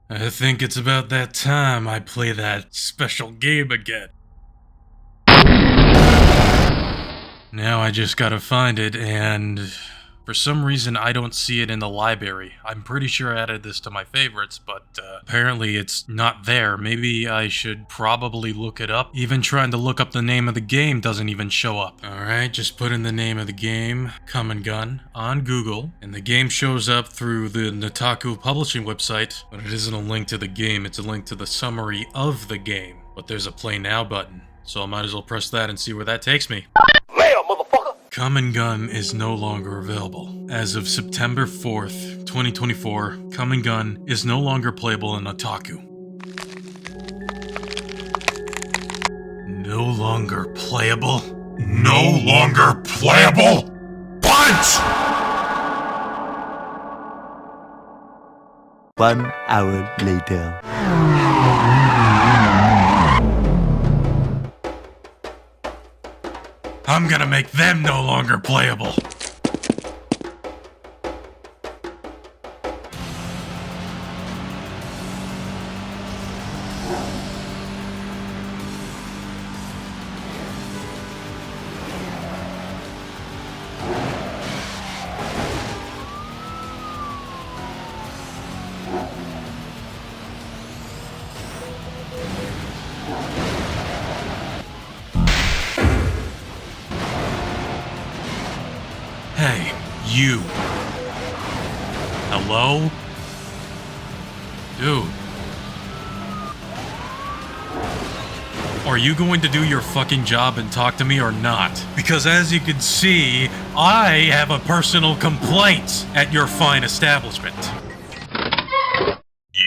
I think it's about that time I play that special game again. Now I just gotta find it, and for some reason I don't see it in the library. I'm pretty sure I added this to my favorites, but apparently it's not there. Maybe I should probably look it up. Even trying to look up the name of the game doesn't even show up. Alright, just put in the name of the game, Cum&Gun, on Google, and the game shows up through the N.M.P.D publishing website, but it isn't a link to the game, it's a link to the summary of the game. But there's a Play Now button, so I might as well press that and see where that takes me. Cum&Gun is no longer available. As of September 4th, 2024, Cum&Gun is no longer playable in Otaku. No longer playable? No longer playable? What? 1 hour later. I'm gonna make them no longer playable. Hey, you. Hello? Dude. Are you going to do your fucking job and talk to me or not? Because as you can see, I have a personal complaint at your fine establishment.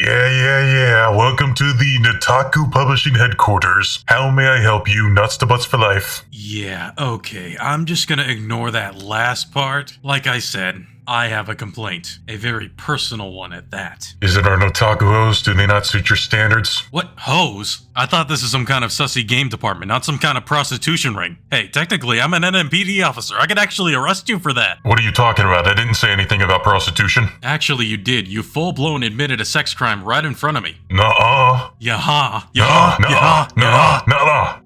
Yeah. Welcome to the Nataku Publishing Headquarters. How may I help you, nuts to butts for life? Yeah, okay. I'm just gonna ignore that last part. Like I said, I have a complaint. A very personal one at that. Is it our Nataku hose? Do they not suit your standards? What, hose? I thought this is some kind of sussy game department, not some kind of prostitution ring. Hey, technically, I'm an N.M.P.D officer. I could actually arrest you for that. What are you talking about? I didn't say anything about prostitution. Actually, you did. You full-blown admitted a sex crime right in front of me. Nuh-uh. Yaha.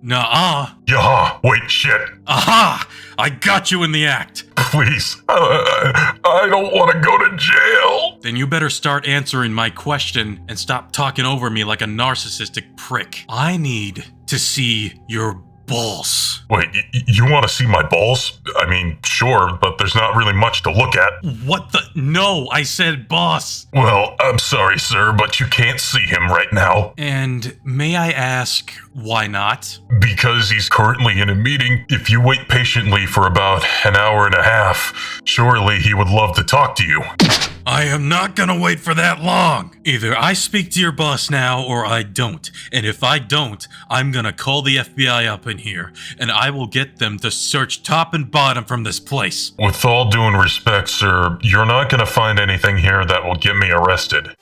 Nuh-uh. Yaha. Wait, shit. Aha! I got you in the act. Please. I don't want to go to jail. Then you better start answering my question and stop talking over me like a narcissistic prick. I need to see your balls. Wait, you want to see my balls? I mean, sure, but there's not really much to look at. What the? No, I said boss. Well, I'm sorry, sir, but you can't see him right now. And may I ask, why not? Because he's currently in a meeting. If you wait patiently for about an hour and a half, surely he would love to talk to you. I am not gonna wait for that long. Either I speak to your boss now or I don't. And if I don't, I'm gonna call the FBI up in here and I will get them to search top and bottom from this place. With all due respect, sir, you're not gonna find anything here that will get me arrested.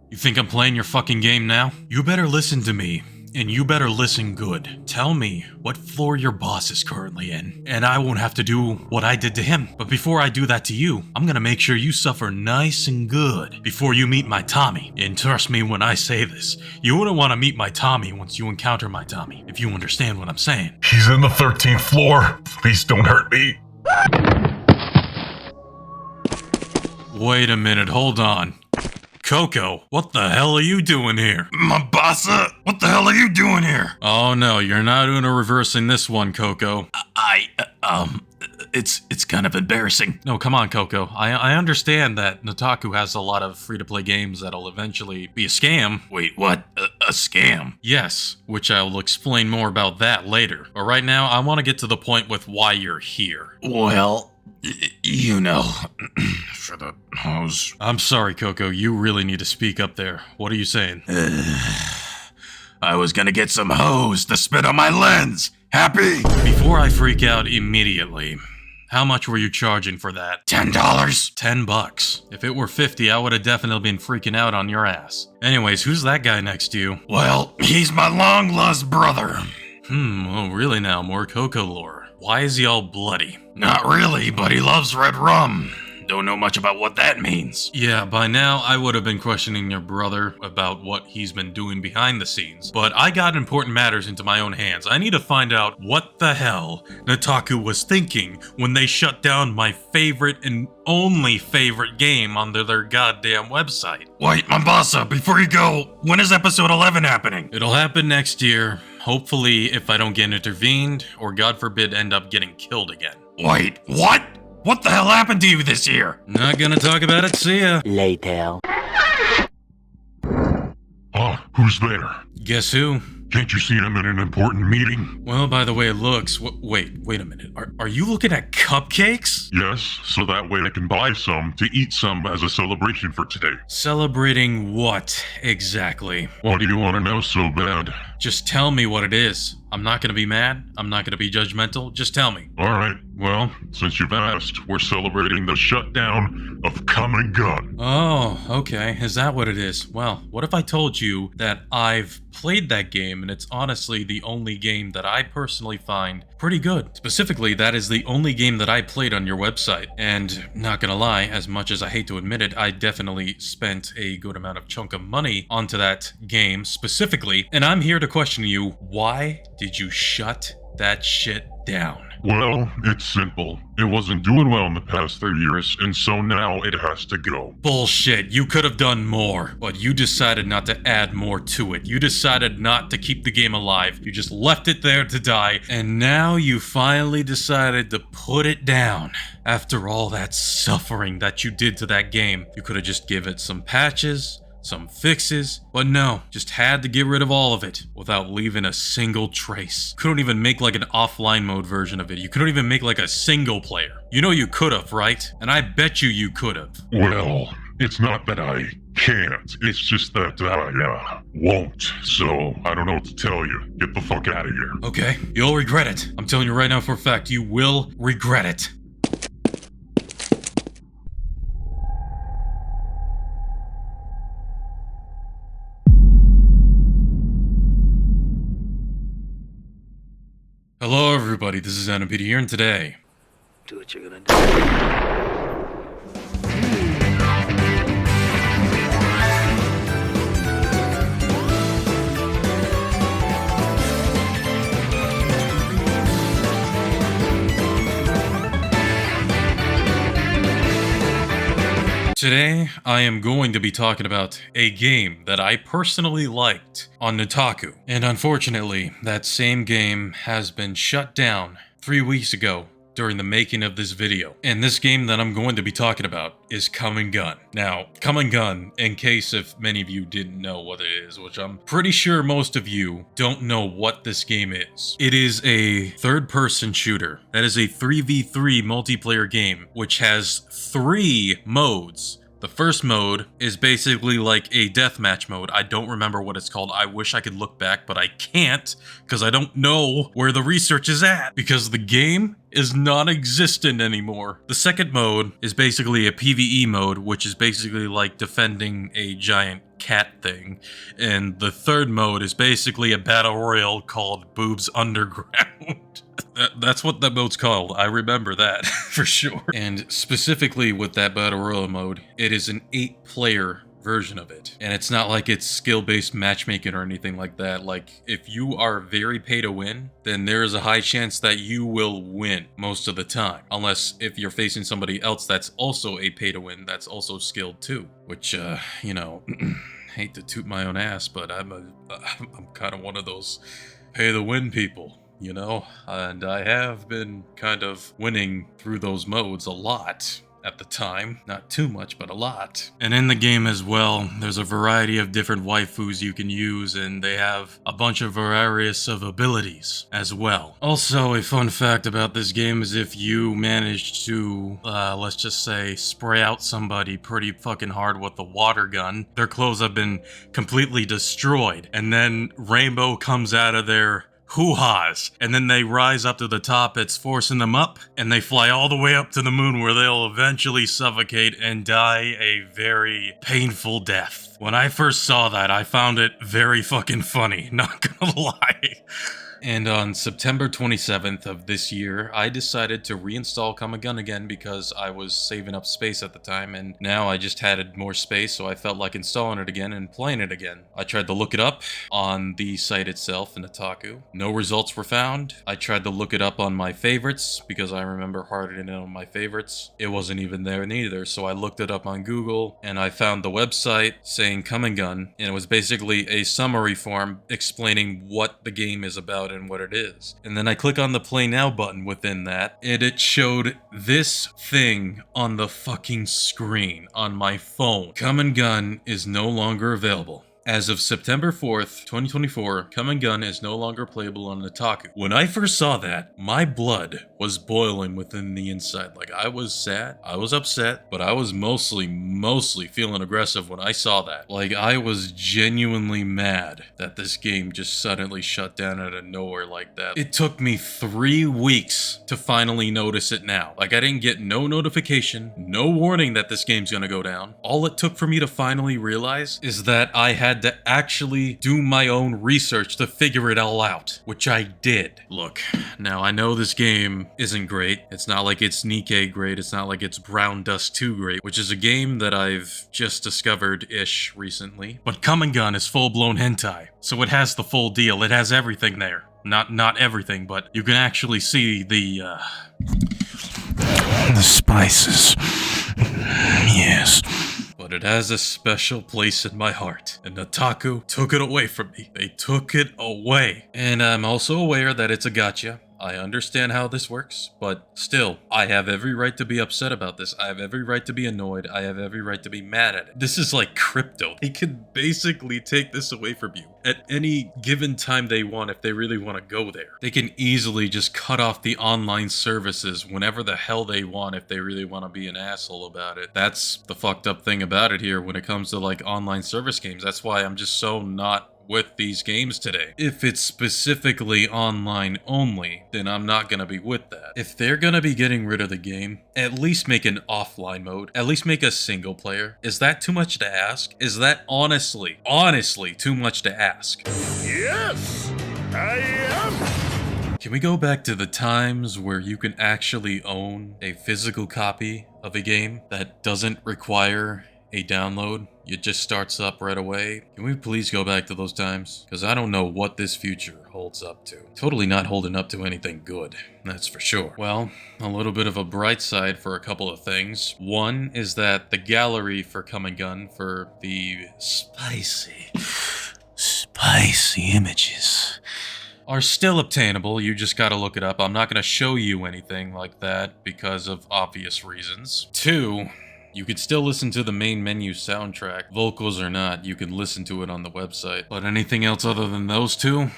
You think I'm playing your fucking game now? You better listen to me, and you better listen good. Tell me what floor your boss is currently in, and I won't have to do what I did to him. But before I do that to you, I'm gonna make sure you suffer nice and good before you meet my Tommy. And trust me when I say this, you wouldn't want to meet my Tommy once you encounter my Tommy, if you understand what I'm saying. He's in the 13th floor. Please don't hurt me. Wait a minute, hold on. Coco, what the hell are you doing here? Mabasa, what the hell are you doing here? Oh no, you're not doing a reversing this one, Coco. It's kind of embarrassing. No, come on, Coco. I understand that Nataku has a lot of free-to-play games that'll eventually be a scam. Wait, what? A scam? Yes, which I will explain more about that later. But right now, I want to get to the point with why you're here. Well, you know, for the hose. I'm sorry, Coco. You really need to speak up there. What are you saying? I was gonna get some hose to spit on my lens. Happy? Before I freak out immediately, how much were you charging for that? $10. $10. If it were 50, I would have definitely been freaking out on your ass. Anyways, who's that guy next to you? Well, he's my long-lost brother. Oh really now, more Coco lore. Why is he all bloody? Not really, but he loves red rum. Don't know much about what that means. Yeah, by now I would have been questioning your brother about what he's been doing behind the scenes, but I got important matters into my own hands. I need to find out what the hell Nataku was thinking when they shut down my favorite and only favorite game onto their goddamn website. Wait, Mombasa, before you go, when is episode 11 happening? It'll happen next year, hopefully if I don't get intervened, or God forbid end up getting killed again. Wait, what? What the hell happened to you this year? Not gonna talk about it, see ya. Later. Oh, who's there? Guess who? Can't you see I'm in an important meeting? Well, by the way it looks, wait a minute. Are you looking at cupcakes? Yes, so that way I can buy some to eat some as a celebration for today. Celebrating what, exactly? What do you want to know so bad? Just tell me what it is. I'm not gonna be mad. I'm not gonna be judgmental. Just tell me. Alright, well, since you've asked, we're celebrating the shutdown of Cum&Gun. Oh, okay. Is that what it is? Well, what if I told you that I've played that game and it's honestly the only game that I personally find pretty good. Specifically, that is the only game that I played on your website. And not gonna lie, as much as I hate to admit it, I definitely spent a good amount of chunk of money onto that game specifically. And I'm here to question you, why did you shut that shit down? Well, it's simple. It wasn't doing well in the past 3 years, and so now it has to go. Bullshit, you could have done more, but you decided not to add more to it. You decided not to keep the game alive. You just left it there to die, and now you finally decided to put it down. After all that suffering that you did to that game, you could have just given it some patches, some fixes, but no, just had to get rid of all of it without leaving a single trace. Couldn't even make like an offline mode version of it. You couldn't even make like a single player. You know you could have, right? And I bet you could have. Well, it's not that I can't. It's just that I won't. So I don't know what to tell you. Get the fuck out of here. Okay, you'll regret it. I'm telling you right now for a fact, you will regret it. Hello everybody, this is N.M.P.D here, and today... Do what you're gonna do. Today, I am going to be talking about a game that I personally liked on Nataku. And unfortunately, that same game has been shut down 3 weeks ago during the making of this video. And this game that I'm going to be talking about is Cum&Gun. Now, Cum&Gun, in case if many of you didn't know what it is, which I'm pretty sure most of you don't know what this game is. It is a third-person shooter that is a 3v3 multiplayer game, which has 3 modes. The first mode is basically like a deathmatch mode. I don't remember what it's called. I wish I could look back, but I can't because I don't know where the research is at because the game is non-existent anymore. The second mode is basically a PvE mode, which is basically like defending a giant cat thing. And the third mode is basically a battle royale called Boobs Underground. That's what that mode's called. I remember that for sure. And specifically with that battle royale mode, it is an 8-player version of it. And it's not like it's skill-based matchmaking or anything like that. Like, if you are very pay to win, then there is a high chance that you will win most of the time. Unless if you're facing somebody else that's also a pay to win, that's also skilled too. Which, you know, hate to toot my own ass, but I'm kind of one of those pay to win people. You know, and I have been kind of winning through those modes a lot at the time. Not too much, but a lot. And in the game as well, there's a variety of different waifus you can use, and they have a bunch of various of abilities as well. Also, a fun fact about this game is if you manage to, let's just say, spray out somebody pretty fucking hard with the water gun, their clothes have been completely destroyed, and then Rainbow comes out of their hoo-ha's, and then they rise up to the top, it's forcing them up, and they fly all the way up to the moon where they'll eventually suffocate and die a very painful death. When I first saw that, I found it very fucking funny, not gonna lie. And on September 27th of this year, I decided to reinstall Cum&Gun again because I was saving up space at the time, and now I just had more space, so I felt like installing it again and playing it again. I tried to look it up on the site itself in Otaku. No results were found. I tried to look it up on my favorites because I remember hardening it on my favorites. It wasn't even there neither, so I looked it up on Google and I found the website saying Cum&Gun, and it was basically a summary form explaining what the game is about and what it is. And then I click on the play now button within that, and it showed this thing on the fucking screen on my phone. Cum&Gun is no longer available. As of September 4th, 2024, Cum&Gun is no longer playable on Otaku. When I first saw that, my blood was boiling within the inside. Like, I was sad, I was upset, but I was mostly feeling aggressive when I saw that. Like, I was genuinely mad that this game just suddenly shut down out of nowhere like that. It took me 3 weeks to finally notice it now. Like, I didn't get no notification, no warning that this game's gonna go down. All it took for me to finally realize is that I had to actually do my own research to figure it all out, which I did. Look, now I know this game isn't great. It's not like it's Nikkei great. It's not like it's Brown Dust 2 great, which is a game that I've just discovered-ish recently. But Cum&Gun is full-blown hentai, so it has the full deal. It has everything there. Not everything, but you can actually see the spices. Yes. But it has a special place in my heart, and Otaku took it away from me. They took it away. And I'm also aware that it's a gacha. I understand how this works, but still, I have every right to be upset about this. I have every right to be annoyed. I have every right to be mad at it. This is like crypto. They can basically take this away from you at any given time they want if they really want to go there. They can easily just cut off the online services whenever the hell they want if they really want to be an asshole about it. That's the fucked up thing about it here when it comes to like online service games. That's why I'm just so not with these games today. If it's specifically online only, then I'm not gonna be with that. If they're gonna be getting rid of the game, at least make an offline mode. At least make a single player. Is that too much to ask? Is that honestly too much to ask? Yes, I am. Can we go back to the times where you can actually own a physical copy of a game that doesn't require a download? It just starts up right away. Can we please go back to those times? Because I don't know what this future holds up to. Totally not holding up to anything good, that's for sure. Well, a little bit of a bright side for a couple of things. One is that the gallery for Cum&Gun for the spicy images are still obtainable. You just gotta look it up. I'm not gonna show you anything like that because of obvious reasons. Two, you could still listen to the main menu soundtrack, vocals or not. You can listen to it on the website. But anything else other than those two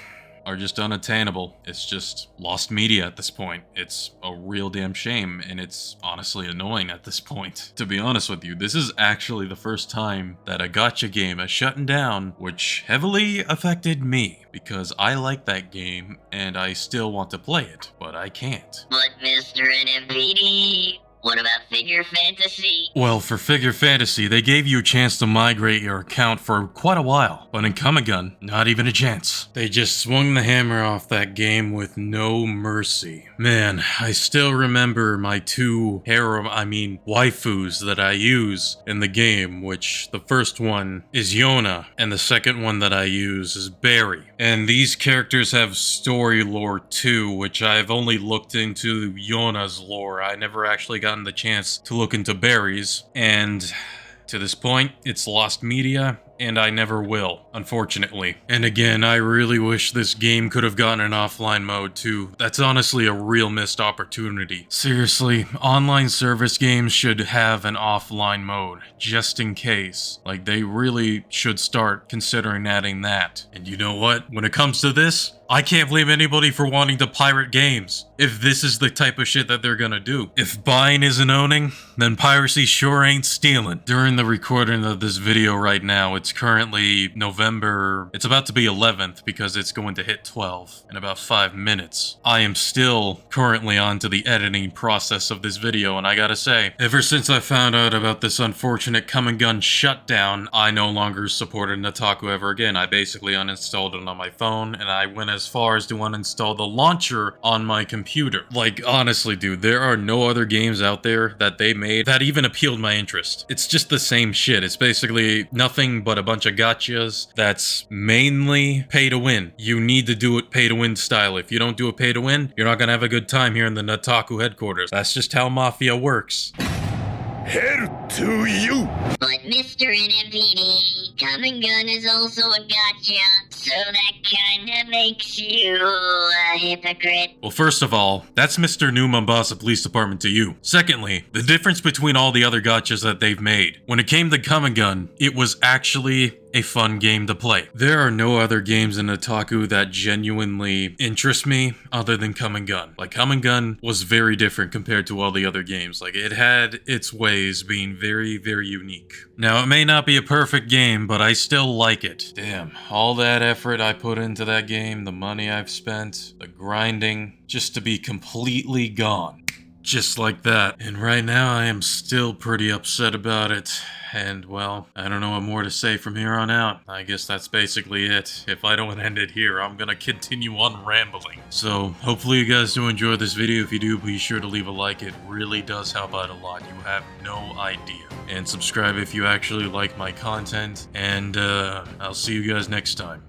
are just unattainable. It's just lost media at this point. It's a real damn shame, and it's honestly annoying at this point. To be honest with you, this is actually the first time that a gacha game has shut down, which heavily affected me, because I like that game, and I still want to play it, but I can't. But Mr. N.M.P.D, what about Figure Fantasy? Well, for Figure Fantasy, they gave you a chance to migrate your account for quite a while, but in Cum&Gun, not even a chance. They just swung the hammer off that game with no mercy. Man, I still remember my two waifus that I use in the game, which the first one is Yona, and the second one that I use is Barry. And these characters have story lore too, which I've only looked into Yona's lore. I never actually gotten the chance to look into Barry's, and to this point, it's lost media, and I never will, unfortunately. And again, I really wish this game could have gotten an offline mode too. That's honestly a real missed opportunity. Seriously, online service games should have an offline mode, just in case. Like, they really should start considering adding that. And you know what? When it comes to this, I can't blame anybody for wanting to pirate games, if this is the type of shit that they're gonna do. If buying isn't owning, then piracy sure ain't stealing. During the recording of this video right now, it's it's currently November. It's about to be 11th because it's going to hit 12 in about 5 minutes. I am still currently on to the editing process of this video, and I gotta say, ever since I found out about this unfortunate Cum&Gun shutdown, I no longer supported Nataku ever again. I basically uninstalled it on my phone, and I went as far as to uninstall the launcher on my computer. Like, honestly, dude, there are no other games out there that they made that even appealed my interest. It's just the same shit. It's basically nothing but a bunch of gotchas that's mainly pay to win. You need to do it pay to win style. If you don't do it pay to win, you're not gonna have a good time here in the Nataku headquarters. That's just how Mafia works. Hell to you! But Mr. N.M.P.D, Cum&Gun is also a gotcha, so that kinda makes you a hypocrite. Well, first of all, that's Mr. New Mombasa Police Department to you. Secondly, the difference between all the other gotchas that they've made. When it came to Cum&Gun, it was actually a fun game to play. There are no other games in Nataku that genuinely interest me other than Cum&Gun. Like, Cum&Gun was very different compared to all the other games. Like, it had its ways being very, very unique. Now, it may not be a perfect game, but I still like it. Damn, all that effort I put into that game, the money I've spent, the grinding, just to be completely gone. Just like that. And right now, I am still pretty upset about it. And, well, I don't know what more to say from here on out. I guess that's basically it. If I don't end it here, I'm gonna continue on rambling. So, hopefully you guys do enjoy this video. If you do, be sure to leave a like. It really does help out a lot. You have no idea. And subscribe if you actually like my content. And, I'll see you guys next time.